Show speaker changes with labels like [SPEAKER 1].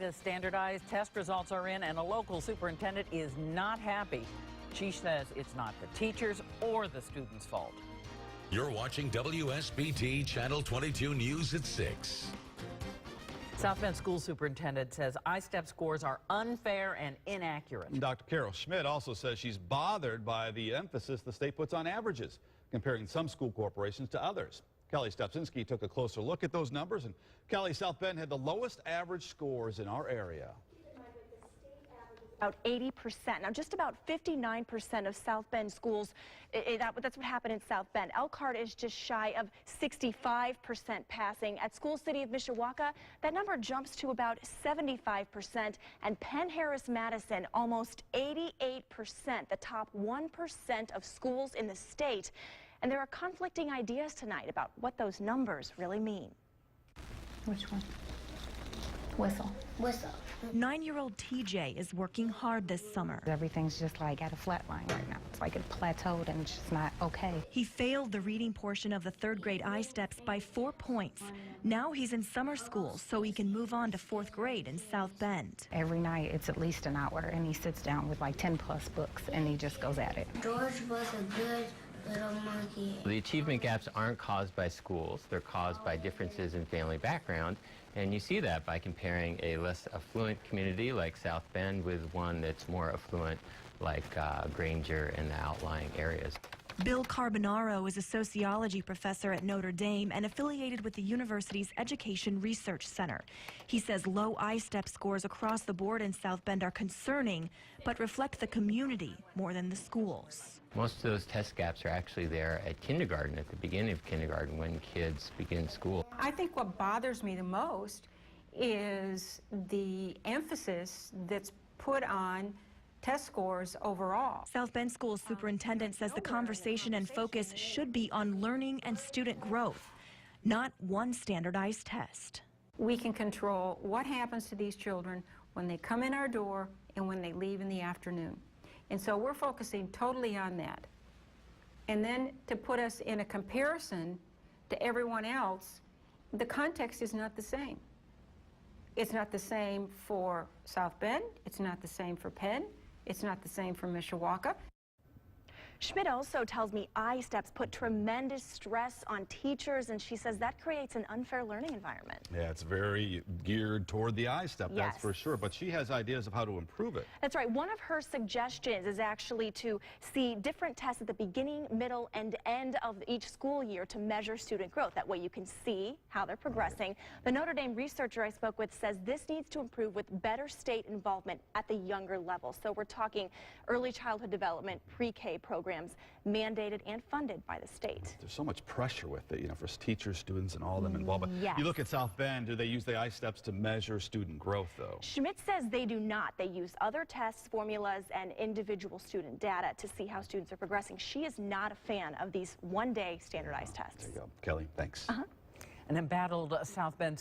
[SPEAKER 1] latest standardized test results are in, and a local superintendent is not happy. She says it's not the teachers or the students' fault.
[SPEAKER 2] You're watching WSBT Channel 22 News at 6.
[SPEAKER 1] South Bend school superintendent says ISTEP scores are unfair and inaccurate.
[SPEAKER 3] Dr. Carole Schmidt also says she's bothered by the emphasis the state puts on averages, comparing some school corporations to others. Kelly Stepsinski took a closer look at those numbers, and Kelly, South Bend had the lowest average scores in our area.
[SPEAKER 4] About 80%. Now, just about 59% of South Bend schools, that's what happened in South Bend. Elkhart is just shy of 65% passing. At School City of Mishawaka, that number jumps to about 75%. And Penn Harris Madison, almost 88%, the top 1% of schools in the state. And there are conflicting ideas tonight about what those numbers really mean.
[SPEAKER 5] Which one? Whistle. Whistle.
[SPEAKER 6] 9-year-old TJ is working hard this summer.
[SPEAKER 5] Everything's just like at a flat line right now. It's like it plateaued and it's just not okay.
[SPEAKER 6] He failed the reading portion of the third grade ISTEPs by 4 points. Now he's in summer school so he can move on to fourth grade in South Bend.
[SPEAKER 5] Every night it's at least an hour and he sits down with like 10+ books and he just goes at it.
[SPEAKER 7] George was a good little monkey.
[SPEAKER 8] The achievement gaps aren't caused by schools. They're caused by differences in family background. And you see that by comparing a less affluent community like South Bend with one that's more affluent like Granger and the outlying areas.
[SPEAKER 6] Bill Carbonaro is a sociology professor at Notre Dame and affiliated with the university's Education Research Center. He says low ISTEP scores across the board in South Bend are concerning, but reflect the community more than the schools.
[SPEAKER 8] Most of those test gaps are actually there at kindergarten, at the beginning of kindergarten, when kids begin school.
[SPEAKER 9] I think what bothers me the most is the emphasis that's put on test scores overall.
[SPEAKER 6] South Bend School superintendent says the conversation and focus should be on learning and student growth, not one standardized test.
[SPEAKER 9] We can control what happens to these children when they come in our door and when they leave in the afternoon. And so we're focusing totally on that. And then to put us in a comparison to everyone else, the context is not the same. It's not the same for South Bend, it's not the same for Penn, it's not the same for Mishawaka.
[SPEAKER 4] Schmidt also tells me ISTEPs put tremendous stress on teachers, and she says that creates an unfair learning environment.
[SPEAKER 3] Yeah, it's very geared toward the ISTEP, that's for sure, but she has ideas of how to improve it.
[SPEAKER 4] That's right. One of her suggestions is actually to see different tests at the beginning, middle, and end of each school year to measure student growth. That way you can see how they're progressing. Right. The Notre Dame researcher I spoke with says this needs to improve with better state involvement at the younger level. So we're talking early childhood development, pre-K programs, mandated and funded by the state.
[SPEAKER 3] There's so much pressure with it, you know, for teachers, students, and all of them involved. But
[SPEAKER 4] yes.
[SPEAKER 3] You look at South Bend, do they use the ISTEPs to measure student growth, though?
[SPEAKER 4] Schmidt says they do not. They use other tests, formulas, and individual student data to see how students are progressing. She is not a fan of these one-day standardized tests.
[SPEAKER 3] There you go. Kelly, thanks.
[SPEAKER 1] An embattled South Bend